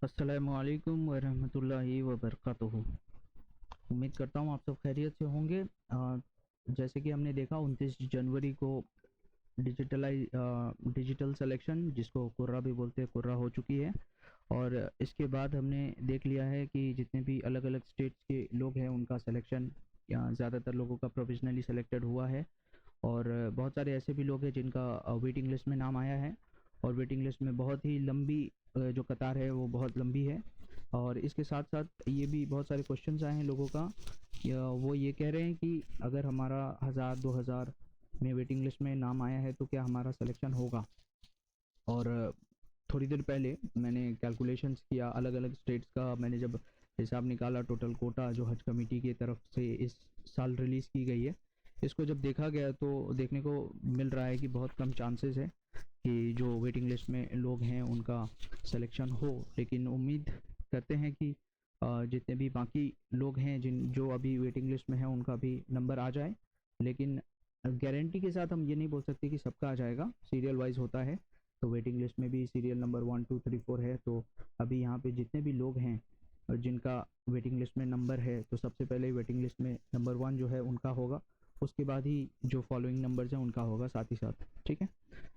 अस्सलामुअलैकुम वरहमतुल्लाहि वबरकातुहू। उम्मीद करता हूँ आप सब खैरियत से होंगे। जैसे कि हमने देखा 29 जनवरी को डिजिटल सिलेक्शन, जिसको कुर्रा भी बोलते हैं, कुर्रा हो चुकी है। और इसके बाद हमने देख लिया है कि जितने भी अलग अलग स्टेट्स के लोग हैं उनका सिलेक्शन, ज़्यादातर लोगों का प्रोविजनली सिलेक्टेड हुआ है। और बहुत सारे ऐसे भी लोग हैं जिनका वेटिंग लिस्ट में नाम आया है। और वेटिंग लिस्ट में बहुत ही लंबी जो कतार है वो बहुत लंबी है। और इसके साथ साथ ये भी बहुत सारे क्वेश्चंस आए हैं लोगों का, वो ये कह रहे हैं कि अगर हमारा 1000 2000 में वेटिंग लिस्ट में नाम आया है तो क्या हमारा सिलेक्शन होगा। और थोड़ी देर पहले मैंने कैलकुलेशंस किया अलग अलग स्टेट्स का। मैंने जब हिसाब निकाला टोटल कोटा जो हज कमेटी की तरफ से इस साल रिलीज़ की गई है, इसको जब देखा गया तो देखने को मिल रहा है कि बहुत कम चांसेस है कि जो वेटिंग लिस्ट में लोग हैं उनका सिलेक्शन हो। लेकिन उम्मीद करते हैं कि जितने भी बाकी लोग हैं जो अभी वेटिंग लिस्ट में हैं उनका भी नंबर आ जाए। लेकिन गारंटी के साथ हम ये नहीं बोल सकते कि सबका आ जाएगा, सीरियल वाइज होता है। तो वेटिंग लिस्ट में भी सीरियल नंबर 1 2 3 4 है। तो अभी यहाँ पे जितने भी लोग हैं और जिनका वेटिंग लिस्ट में नंबर है, तो सबसे पहले वेटिंग लिस्ट में नंबर 1 जो है उनका होगा। उसके बाद ही जो फॉलोइंग नंबर्स हैं उनका होगा साथ ही साथ। ठीक है,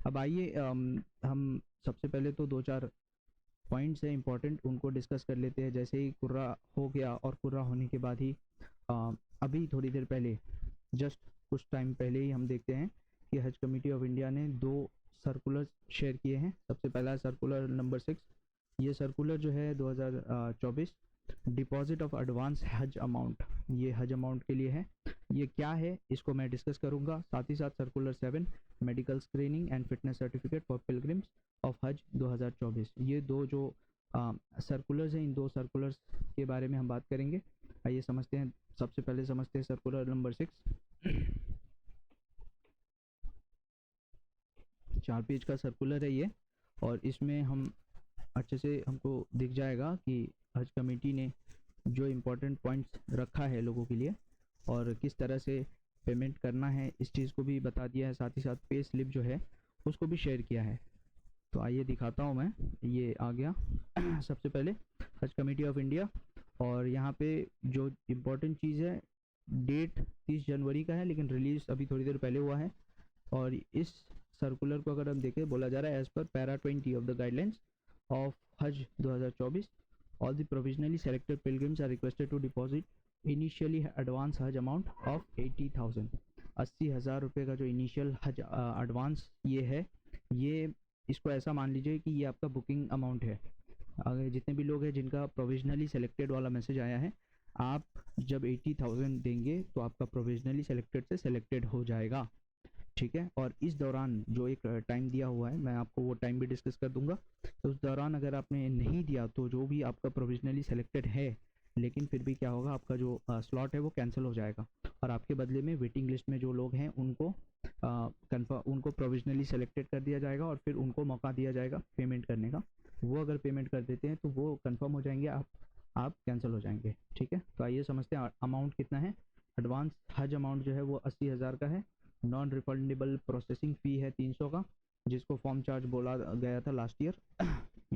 अब आइए हम सबसे पहले तो 2 4 पॉइंट्स हैं इंपॉर्टेंट, उनको डिस्कस कर लेते हैं। जैसे ही कुर्रा हो गया, और कुर्रा होने के बाद ही अभी थोड़ी देर पहले, जस्ट कुछ टाइम पहले ही हम देखते हैं कि हज कमेटी ऑफ इंडिया ने 2 सर्कुलर शेयर किए हैं। सबसे पहला सर्कुलर नंबर 6। ये सर्कुलर जो है 2024 deposit of advance Hajj amount, ये हज अमाउंट के लिए है। ये क्या है इसको मैं डिस्कस करूंगा। साथ ही साथ circular 7 medical screening and fitness certificate for pilgrims of Hajj 2024। ये दो जो सर्कुलर्स हैं, इन 2 सर्कुलर्स के बारे में हम बात करेंगे। आइए समझते हैं। सबसे पहले समझते हैं सर्कुलर नंबर 6। 4 पेज का सर्कुलर है ये। और इसमें हम अच्छे से हमको दिख जाएगा कि हज कमेटी ने जो इम्पोर्टेंट पॉइंट्स रखा है लोगों के लिए और किस तरह से पेमेंट करना है, इस चीज़ को भी बता दिया है। साथ ही साथ पे स्लिप जो है उसको भी शेयर किया है। तो आइए दिखाता हूँ मैं, ये आ गया। सबसे पहले हज कमेटी ऑफ इंडिया, और यहाँ पे जो इम्पोर्टेंट चीज़ है, डेट 30 जनवरी का है लेकिन रिलीज़ अभी थोड़ी देर पहले हुआ है। और इस सर्कुलर को अगर हम देखें, बोला जा रहा है as per para 20 of the guidelines of Hajj 2024 all the provisionally selected pilgrims are requested to deposit initially advance Hajj amount of 80,000। 80,000 रुपये का जो इनिशियल हज एडवांस ये है, ये इसको ऐसा मान लीजिए कि ये आपका बुकिंग अमाउंट है। अगर जितने भी लोग हैं जिनका प्रोविजनली सेलेक्टेड वाला मैसेज आया है, आप जब 80,000 देंगे तो आपका प्रोविजनली सेलेक्टेड से सेलेक्टेड हो जाएगा। ठीक है, और इस दौरान जो एक टाइम दिया हुआ है, मैं आपको वो टाइम भी डिस्कस कर दूंगा। तो उस दौरान अगर आपने नहीं दिया तो जो भी आपका प्रोविजनली सेलेक्टेड है, लेकिन फिर भी क्या होगा, आपका जो स्लॉट है वो कैंसिल हो जाएगा। और आपके बदले में वेटिंग लिस्ट में जो लोग हैं उनको कन्फर्म, उनको प्रोविजनली सेलेक्टेड कर दिया जाएगा और फिर उनको मौका दिया जाएगा पेमेंट करने का। वो अगर पेमेंट कर देते हैं तो वो कन्फर्म हो जाएंगे, आप कैंसिल हो जाएंगे। ठीक है, तो आइए समझते हैं अमाउंट कितना है। एडवांस हज अमाउंट जो है वो 80,000 का है। नॉन रिफंडेबल प्रोसेसिंग फ़ी है 300 का, जिसको फॉर्म चार्ज बोला गया था लास्ट ईयर।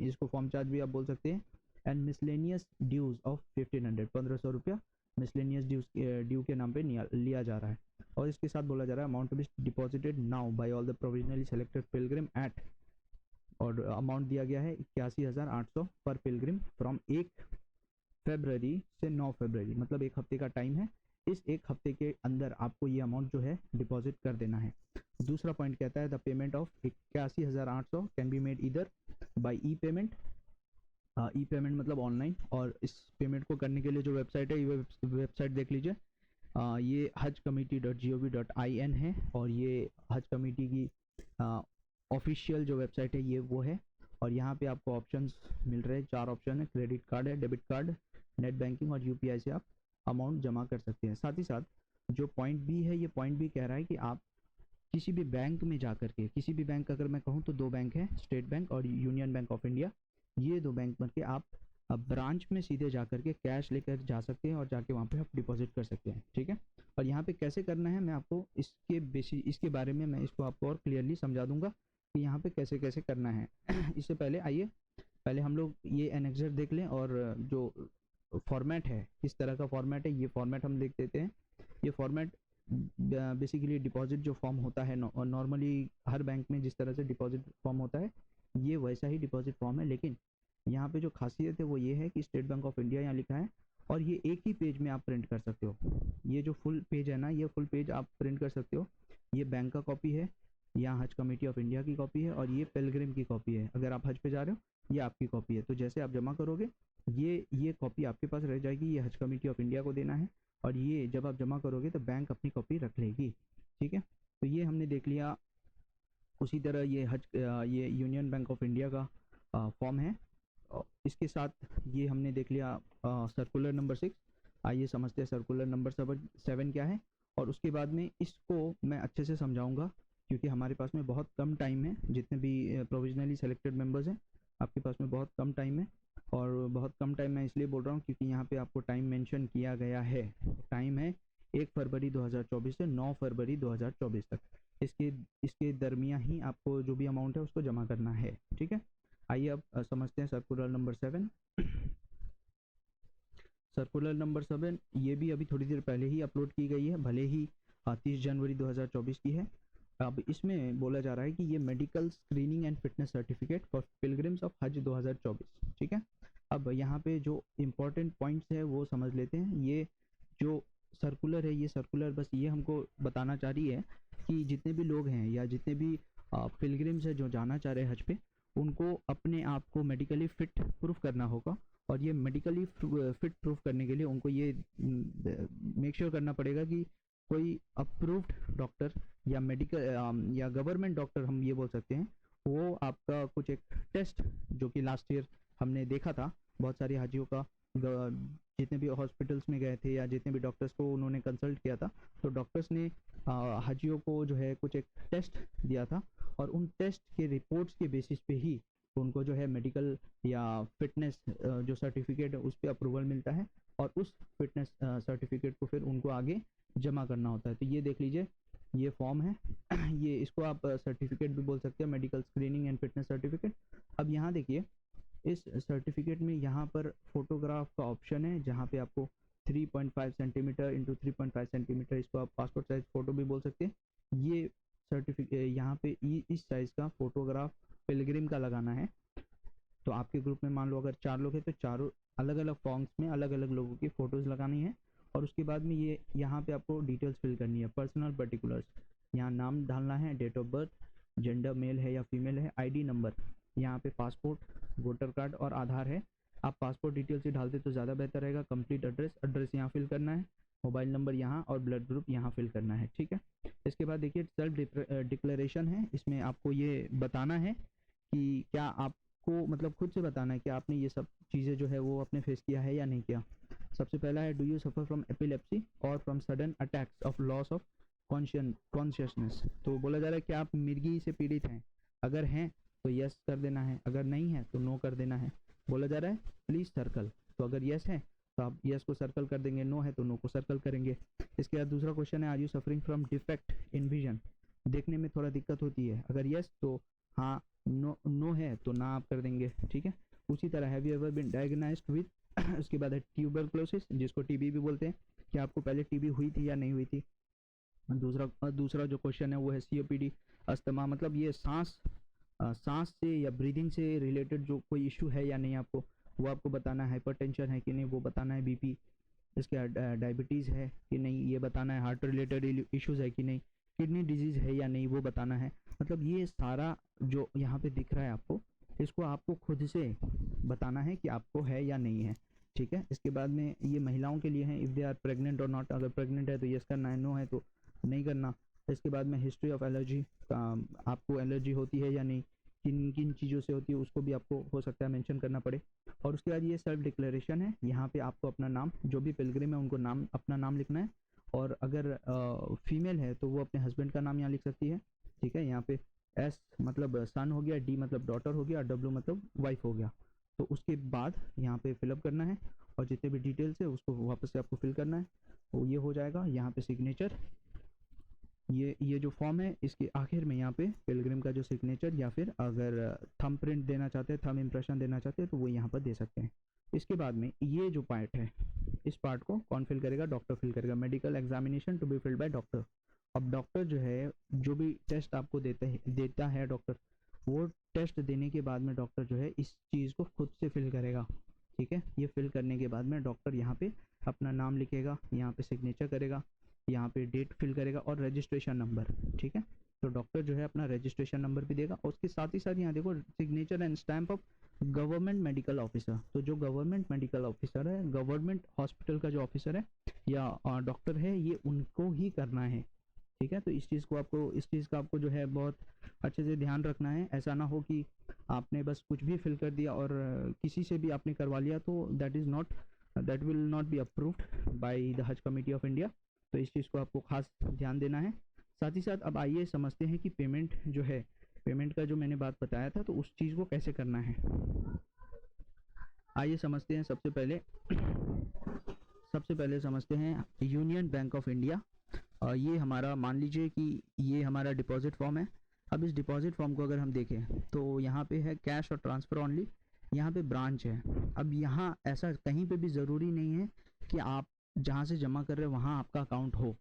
इसको फॉर्म चार्ज भी आप बोल सकते हैं। एंड मिसलेनियस ड्यूज ऑफ 1500, 1500 रुपया मिसलेनियस ड्यू के नाम पे लिया जा रहा है। और इसके साथ बोला जा रहा है amount to be deposited now by all the provisionally selected pilgrim at, और अमाउंट दिया गया है 81,800 पर पिलग्रिम फ्रॉम 1 फरवरी से 9 फरवरी, मतलब एक हफ्ते का टाइम है। इस एक हफ्ते के अंदर आपको ये अमाउंट जो है डिपॉजिट कर देना है। दूसरा पॉइंट कहता है the payment of 81,800 can be made इधर by e payment. E payment मतलब ऑनलाइन। और इस पेमेंट को करने के लिए जो वेबसाइट है, ये वेबसाइट देख लीजिए। ये hajcommittee.gov.in है, और ये हज कमेटी की ऑफिशियल जो वेबसाइट है ये वो है। और यहाँ पे आपको ऑप्शंस मिल रहे हैं, 4 ऑप्शन है, क्रेडिट कार्ड है, डेबिट कार्ड, नेट बैंकिंग और यूपीआई से आप अमाउंट जमा कर सकते हैं। साथ ही साथ जो पॉइंट बी है, ये पॉइंट बी कह रहा है कि आप किसी भी बैंक में जा करके, किसी भी बैंक, अगर मैं कहूँ तो 2 बैंक हैं, स्टेट बैंक और यूनियन बैंक ऑफ इंडिया। ये 2 बैंक बन के आप ब्रांच में सीधे जा करके कैश लेकर जा सकते हैं और जाके वहाँ पे आप डिपॉजिट कर सकते हैं। ठीक है, और यहाँ पे कैसे करना है मैं आपको इसके बारे में मैं इसको आपको और क्लियरली समझा दूंगा कि यहाँ पे कैसे कैसे करना है। इससे पहले आइए पहले हम लोग ये एनेक्सर देख लें, और जो फॉर्मेट है, किस तरह का फॉर्मेट है, ये फॉर्मेट हम देख देते हैं। ये फॉर्मेट बेसिकली डिपॉजिट जो फॉर्म होता है नॉर्मली हर बैंक में जिस तरह से डिपॉजिट फॉर्म होता है, ये वैसा ही डिपॉजिट फॉर्म है, लेकिन यहाँ पे जो खासियत है वो ये है कि स्टेट बैंक ऑफ इंडिया यहाँ लिखा है, और ये एक ही पेज में आप प्रिंट कर सकते हो। ये जो फुल पेज है ना, ये फुल पेज आप प्रिंट कर सकते हो। ये बैंक का कॉपी है, यहाँ हज कमेटी ऑफ इंडिया की कॉपी है, और ये पिलग्रिम की कॉपी है। अगर आप हज पे जा रहे हो, ये आपकी कॉपी है। तो जैसे आप जमा करोगे, ये कॉपी आपके पास रह जाएगी, ये हज कमेटी ऑफ इंडिया को देना है, और ये जब आप जमा करोगे तो बैंक अपनी कॉपी रख लेगी। ठीक है, तो ये हमने देख लिया। उसी तरह ये यूनियन बैंक ऑफ इंडिया का फॉर्म है। इसके साथ ये हमने देख लिया सर्कुलर नंबर 6। आइए समझते हैं सर्कुलर नंबर 7 क्या है, और उसके बाद में इसको मैं अच्छे से समझाऊंगा, क्योंकि हमारे पास में बहुत कम टाइम है। जितने भी प्रोविजनली सेलेक्टेड मेंबर्स हैं, आपके पास में बहुत कम टाइम है। और बहुत कम टाइम मैं इसलिए बोल रहा हूँ क्योंकि यहाँ पे आपको टाइम मेंशन किया गया है। टाइम है 1 फरवरी 2024 से 9 फरवरी 2024 तक। इसके इसके दरमियान ही आपको जो भी अमाउंट है उसको जमा करना है। ठीक है, आइए अब समझते हैं सर्कुलर नंबर 7। सर्कुलर नंबर 7 ये भी अभी थोड़ी देर पहले ही अपलोड की गई है, भले ही 30 जनवरी 2024 की है। अब इसमें बोला जा रहा है कि ये medical screening and fitness certificate for pilgrims of Hajj 2024। ठीक है, अब यहाँ पे जो इम्पोर्टेंट पॉइंट्स है वो समझ लेते हैं। ये जो सर्कुलर है, ये सर्कुलर बस ये हमको बताना चाह रही है कि जितने भी लोग हैं या जितने भी पिलग्रिम्स है जो जाना चाह रहे हैं हज पे, उनको अपने आप को मेडिकली फिट प्रूफ करना होगा। और ये मेडिकली फिट प्रूफ करने के लिए उनको ये मेक श्योर करना पड़ेगा कि कोई अप्रूव्ड डॉक्टर या मेडिकल या गवर्नमेंट डॉक्टर, हम ये बोल सकते हैं, वो आपका कुछ एक टेस्ट, जो कि लास्ट ईयर हमने देखा था बहुत सारे हाजियों का, जितने भी हॉस्पिटल्स में गए थे या जितने भी डॉक्टर्स को उन्होंने कंसल्ट किया था, तो डॉक्टर्स ने हाजियों को जो है कुछ एक टेस्ट दिया था, और उन टेस्ट के रिपोर्ट्स के बेसिस पे ही उनको जो है मेडिकल या फिटनेस जो सर्टिफिकेट है उस पर अप्रूवल मिलता है, और उस फिटनेस सर्टिफिकेट को फिर उनको आगे जमा करना होता है। तो ये देख लीजिए, ये फॉर्म है ये इसको आप सर्टिफिकेट भी बोल सकते हैं, medical screening and fitness certificate. अब यहाँ देखिए, इस सर्टिफिकेट में यहाँ पर फोटोग्राफ का ऑप्शन है, जहाँ पे आपको 3.5 सेंटीमीटर इंटू 3.5 सेंटीमीटर, इसको आप पासपोर्ट साइज फोटो भी बोल सकते हैं। ये सर्टिफिकेट यहाँ पे इस साइज का फोटोग्राफ पिलग्रिम का लगाना है। तो आपके ग्रुप में मान लो अगर 4 लोग हैं तो चारों अलग अलग फॉर्म्स में अलग अलग लोगों की फ़ोटोज़ लगानी है। और उसके बाद में ये यहाँ पे आपको डिटेल्स फिल करनी है, पर्सनल पर्टिकुलर्स। यहाँ नाम डालना है, date of birth, gender male है या फीमेल है, आईडी नंबर, यहाँ पे पासपोर्ट, वोटर कार्ड और आधार है। आप पासपोर्ट डिटेल्स ही डालते तो ज़्यादा बेहतर रहेगा। कंप्लीट एड्रेस यहाँ फिल करना है, मोबाइल नंबर यहाँ, और ब्लड ग्रुप यहाँ फिल करना है। ठीक है, इसके बाद देखिए सेल्फ डिक्लेरेशन है। इसमें आपको ये बताना है कि क्या आपको मतलब खुद से बताना है कि आपने ये सब चीज़ें जो है वो अपने फेस किया है या नहीं किया। सबसे पहला है, do you suffer from epilepsy और from sudden attacks of loss of consciousness. तो बोला जा रहा है कि आप मिर्गी से पीड़ित हैं। अगर हैं तो यस कर देना है, अगर नहीं है तो नो कर देना है। बोला जा रहा है प्लीज़ सर्कल, तो अगर यस है तो आप यस को सर्कल कर देंगे, नो है तो नो को सर्कल करेंगे। इसके बाद दूसरा क्वेश्चन है, are you suffering from defect in vision, देखने में थोड़ा दिक्कत होती है। अगर यस तो हाँ, नो है तो ना आप कर देंगे। ठीक है, उसी तरह have you ever been diagnosed with उसके बाद है ट्यूबरक्लोसिस, जिसको टीबी भी बोलते हैं, कि आपको पहले टीबी हुई थी या नहीं हुई थी। दूसरा जो क्वेश्चन है वो है सीओपीडी, अस्थमा, मतलब ये सांस से या ब्रीदिंग से रिलेटेड जो कोई इशू है या नहीं आपको, वो आपको बताना है। हाइपरटेंशन है कि नहीं वो बताना है, बीपी, इसके डायबिटीज़ है कि नहीं ये बताना है, हार्ट रिलेटेड इश्यूज़ है कि नहीं, किडनी डिजीज़ है या नहीं वो बताना है। मतलब ये सारा जो यहाँ पे दिख रहा है आपको, इसको आपको खुद से बताना है कि आपको है या नहीं है। ठीक है, इसके बाद में ये महिलाओं के लिए है, इफ़ दे आर प्रेग्नेंट और नॉट, अगर प्रेग्नेंट है तो यस करना है, नो है तो नहीं करना। इसके बाद में हिस्ट्री ऑफ एलर्जी, आपको एलर्जी होती है या नहीं, किन किन चीज़ों से होती है उसको भी आपको हो सकता है मेंशन करना पड़े। और उसके बाद ये सेल्फ डिक्लेरेशन है, यहाँ पे आपको अपना नाम, जो भी पिलग्रिम है उनको नाम, अपना नाम लिखना है। और अगर फीमेल है तो वो अपने हस्बैंड का नाम यहाँ लिख सकती है। ठीक है, यहाँ पे एस मतलब सन हो गया, डी मतलब डॉटर हो गया, डब्ल्यू मतलब वाइफ हो गया। तो उसके बाद यहाँ पे फिलअप करना है, और जितने भी डिटेल्स है उसको वापस से आपको फिल करना है। तो ये हो जाएगा, यहाँ पे सिग्नेचर, ये जो फॉर्म है इसके आखिर में यहाँ पे पिलग्रिम का जो सिग्नेचर या फिर अगर थंब प्रिंट देना चाहते हैं, थंब इम्प्रेशन देना चाहते हैं तो वो यहाँ पर दे सकते हैं। इसके बाद में ये जो पार्ट है, इस पार्ट को कौन फिल करेगा? डॉक्टर फिल करेगा। Medical examination to be filled by doctor. अब डॉक्टर जो है जो भी टेस्ट आपको देता है डॉक्टर, वो टेस्ट देने के बाद में डॉक्टर जो है इस चीज़ को खुद से फिल करेगा। ठीक है, ये फिल करने के बाद में डॉक्टर यहाँ पे अपना नाम लिखेगा, यहाँ पे सिग्नेचर करेगा, यहाँ पे डेट फिल करेगा और रजिस्ट्रेशन नंबर। ठीक है, तो डॉक्टर जो है अपना रजिस्ट्रेशन नंबर भी देगा और उसके साथ ही साथ यहाँ देखो signature and stamp of government medical officer. तो जो गवर्नमेंट मेडिकल ऑफिसर है, गवर्नमेंट हॉस्पिटल का जो ऑफिसर है या डॉक्टर है, ये उनको ही करना है। ठीक है, तो इस चीज़ का आपको जो है बहुत अच्छे से ध्यान रखना है। ऐसा ना हो कि आपने बस कुछ भी फिल कर दिया और किसी से भी आपने करवा लिया, तो that will not be approved by the हज कमेटी ऑफ इंडिया। तो इस चीज़ को आपको खास ध्यान देना है। साथ ही साथ अब आइए समझते हैं कि पेमेंट जो है, पेमेंट का जो मैंने बात बताया था, तो उस चीज़ को कैसे करना है। आइए समझते हैं। सबसे पहले समझते हैं यूनियन बैंक ऑफ इंडिया। ये हमारा, मान लीजिए कि ये हमारा डिपॉजिट फॉर्म है। अब इस डिपॉजिट फॉर्म को अगर हम देखें तो यहाँ पे है कैश और ट्रांसफ़र ओनली, यहाँ पे ब्रांच है। अब यहाँ ऐसा कहीं पे भी ज़रूरी नहीं है कि आप जहाँ से जमा कर रहे हैं वहाँ आपका अकाउंट हो।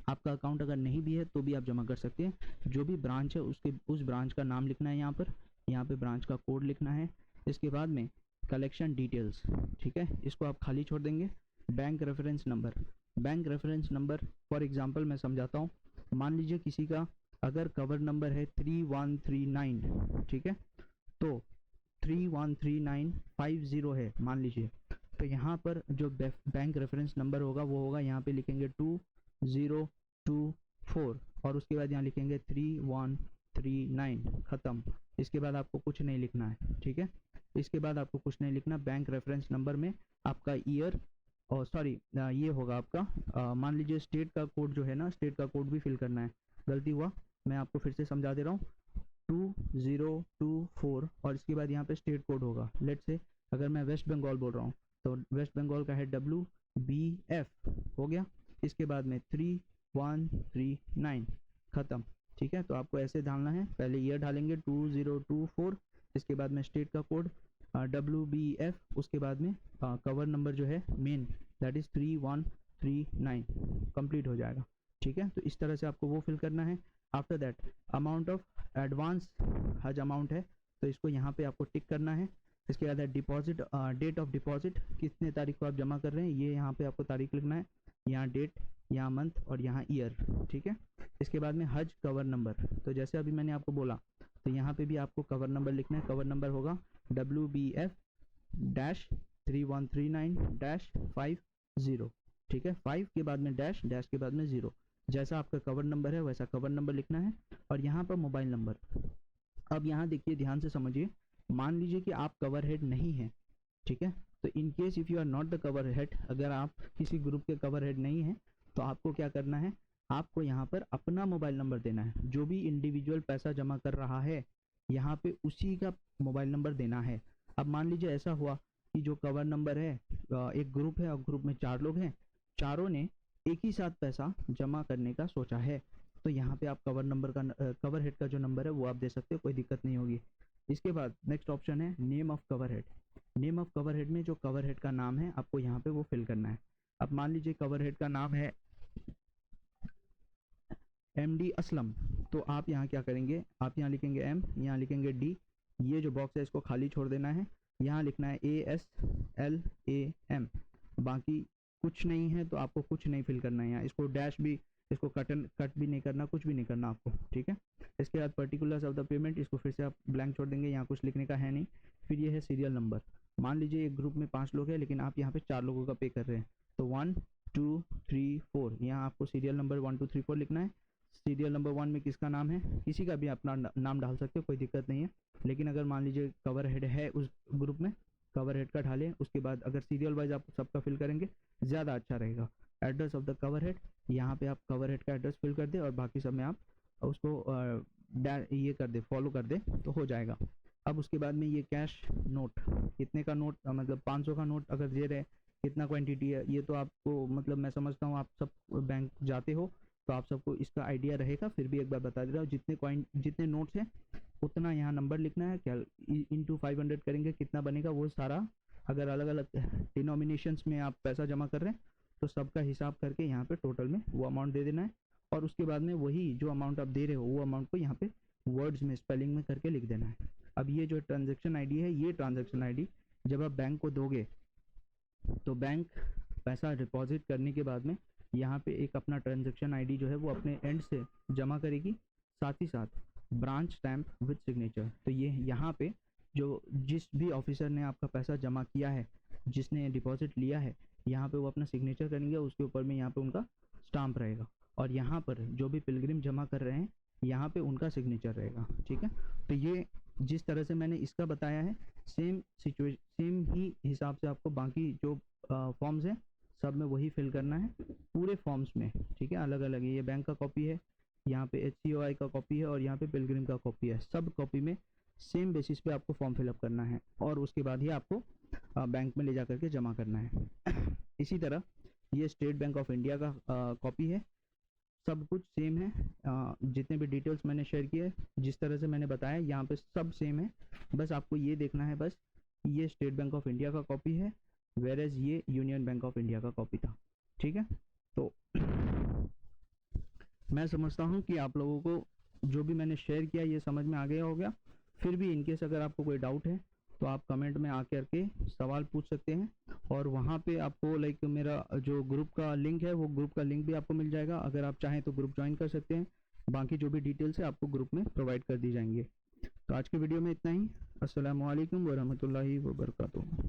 आपका अकाउंट अगर नहीं भी है तो भी आप जमा कर सकते हैं। जो भी ब्रांच है उस ब्रांच का नाम लिखना है, यहाँ पे ब्रांच का कोड लिखना है। इसके बाद में कलेक्शन डिटेल्स, ठीक है, इसको आप खाली छोड़ देंगे। Bank reference number, for example मैं समझाता हूँ। मान लीजिए किसी का अगर कवर नंबर है 3139, ठीक है, तो 313950 है मान लीजिए, तो यहाँ पर जो बैंक रेफरेंस नंबर होगा वो होगा, यहाँ पे लिखेंगे 2024 और उसके बाद यहाँ लिखेंगे 3139, ख़त्म। इसके बाद आपको कुछ नहीं लिखना है। ठीक है, इसके बाद आपको कुछ नहीं लिखना। बैंक रेफरेंस नंबर में आपका ईयर और ये होगा आपका, मान लीजिए स्टेट का कोड जो है ना, स्टेट का कोड भी फिल करना है। गलती हुआ, मैं आपको फिर से समझा दे रहा हूँ। 2024 और इसके बाद यहाँ पे स्टेट कोड होगा। लेट से अगर मैं वेस्ट बंगाल बोल रहा हूँ तो वेस्ट बंगाल का है WBF, हो गया। इसके बाद में 3139, ख़त्म। ठीक है, तो आपको ऐसे डालना है। पहले ईयर डालेंगे 2024, इसके बाद में स्टेट का कोड WBF, उसके बाद में कवर नंबर जो है मेन, दैट इज़ 3139, कंप्लीट हो जाएगा। ठीक है, तो इस तरह से आपको वो फिल करना है। After that amount of advance Hajj amount है, तो इसको यहाँ पे आपको टिक करना है। इसके बाद है डिपॉजिट, डेट ऑफ डिपॉजिट, कितने तारीख को आप जमा कर रहे हैं, ये यहाँ पे आपको तारीख लिखना है, यहाँ डेट, यहाँ मंथ और यहाँ ईयर। ठीक है, इसके बाद में हज कवर नंबर, तो जैसे अभी मैंने आपको बोला, तो यहाँ पे भी आपको कवर नंबर लिखना है। कवर नंबर होगा WBF-3139-50। ठीक है, 5 के बाद में डैश, डैश के बाद में 0। जैसा आपका कवर नंबर है वैसा कवर नंबर लिखना है और यहाँ पर मोबाइल नंबर। अब यहाँ देखिए, ध्यान से समझिए। मान लीजिए कि आप कवर हेड नहीं हैं, ठीक है, तो in case if you are not the cover head, अगर आप किसी ग्रुप के कवर हेड नहीं हैं, तो आपको क्या करना है, आपको यहाँ पर अपना मोबाइल नंबर देना है। जो भी इंडिविजुअल पैसा जमा कर रहा है यहाँ पे उसी का मोबाइल नंबर देना है। अब मान लीजिए ऐसा हुआ कि जो कवर नंबर है, एक ग्रुप है और ग्रुप में 4 लोग हैं, चारों ने एक ही साथ पैसा जमा करने का सोचा है, तो यहाँ पे आप कवर हेड का जो नंबर है वो आप दे सकते हो, कोई दिक्कत नहीं होगी। इसके बाद नेक्स्ट ऑप्शन है name of cover head. Name of cover head में जो कवर हेड का नाम है आपको यहाँ पे वो फिल करना है। अब मान लीजिए कवर हेड का नाम है MD असलम, तो आप यहाँ क्या करेंगे, आप यहाँ लिखेंगे M, यहाँ लिखेंगे D, ये जो बॉक्स है इसको खाली छोड़ देना है। यहाँ लिखना है ASLAM, बाकी कुछ नहीं है तो आपको कुछ नहीं फिल करना है। यहाँ इसको डैश भी, इसको कट भी नहीं करना, कुछ भी नहीं करना आपको। ठीक है, इसके बाद पर्टिकुलर्स ऑफ द पेमेंट, इसको फिर से आप ब्लैंक छोड़ देंगे, यहाँ कुछ लिखने का है नहीं। फिर ये है सीरियल नंबर। मान लीजिए एक ग्रुप में 5 लोग हैं लेकिन आप यहाँ पे 4 लोगों का पे कर रहे हैं, तो 1 2 3 4, यहाँ आपको सीरियल नंबर 1 2 3 4 लिखना है। सीरियल नंबर 1 में किसका नाम है, किसी का भी अपना नाम डाल सकते हो, कोई दिक्कत नहीं है। लेकिन अगर मान लीजिए कवर हेड है उस ग्रुप में, कवर हेड का ढालें। उसके बाद अगर सीरियल वाइज आप सबका फिल करेंगे ज़्यादा अच्छा रहेगा। Address of the cover head, यहाँ पे आप कवर हेड का एड्रेस फिल कर दे और बाकी सब में आप उसको ये कर दे, फॉलो कर दे तो हो जाएगा। अब उसके बाद में ये कैश नोट, कितने का नोट, मतलब 500 का नोट अगर दे रहे, कितना क्वांटिटी है, ये तो आपको, मतलब मैं समझता हूँ आप सब बैंक जाते हो तो आप सबको इसका आइडिया रहेगा। फिर भी एक बार बता दे रहा हूँ, जितने कॉइन जितने नोट्स हैं उतना यहाँ नंबर लिखना है, क्या इंटू 500 करेंगे कितना बनेगा वो सारा। अगर अलग अलग डिनोमिनेशंस में आप पैसा जमा कर रहे हैं तो सबका हिसाब करके यहाँ पे टोटल में वो अमाउंट दे देना है, और उसके बाद में वही जो अमाउंट आप दे रहे हो वो अमाउंट को यहाँ पे वर्ड्स में स्पेलिंग में करके लिख देना है। अब ये जो ट्रांजेक्शन आईडी है, ये ट्रांजेक्शन आईडी जब आप बैंक को दोगे तो बैंक पैसा डिपॉजिट करने के बाद में यहाँ पे एक अपना ट्रांजेक्शन आईडी जो है वो अपने एंड से जमा करेगी, साथ ही साथ ब्रांच स्टैम्प विद सिग्नेचर। तो ये यहाँ पे जो जिस भी ऑफिसर ने आपका पैसा जमा किया है, जिसने डिपॉजिट लिया है, यहाँ पे वो अपना सिग्नेचर करेंगे, उसके ऊपर में यहाँ पे उनका स्टाम्प रहेगा, और यहाँ पर जो भी पिलग्रिम जमा कर रहे हैं यहाँ पे उनका सिग्नेचर रहेगा। ठीक है, तो ये जिस तरह से मैंने इसका बताया है सेम ही हिसाब से आपको बाकी जो फॉर्म्स हैं सब में वही फिल करना है पूरे फॉर्म्स में। ठीक है, अलग अलग है, ये बैंक का कॉपी है, यहाँ पे HCOI का कॉपी है, और यहाँ पे पिलग्रिम का कॉपी है। सब कॉपी में सेम बेसिस पे आपको फॉर्म फिलअप करना है, और उसके बाद ही आपको बैंक में ले जा करके जमा करना है। इसी तरह ये स्टेट बैंक ऑफ इंडिया का कॉपी है, सब कुछ सेम है। जितने भी डिटेल्स मैंने शेयर किए, जिस तरह से मैंने बताया, यहाँ पे सब सेम है। बस आपको ये देखना है, बस ये स्टेट बैंक ऑफ इंडिया का कॉपी है, वेयर एज ये यूनियन बैंक ऑफ इंडिया का कॉपी था। ठीक है, तो मैं समझता हूँ कि आप लोगों को जो भी मैंने शेयर किया ये समझ में आ गया होगा। फिर भी इनकेस अगर आपको कोई डाउट है तो आप कमेंट में आकर के सवाल पूछ सकते हैं, और वहाँ पे आपको लाइक मेरा जो ग्रुप का लिंक है वो ग्रुप का लिंक भी आपको मिल जाएगा। अगर आप चाहें तो ग्रुप ज्वाइन कर सकते हैं, बाकी जो भी डिटेल्स है आपको ग्रुप में प्रोवाइड कर दी जाएंगे। तो आज के वीडियो में इतना ही। अस्सलामु अलैकुम वरहमतुल्लाहि वबरकातुहू।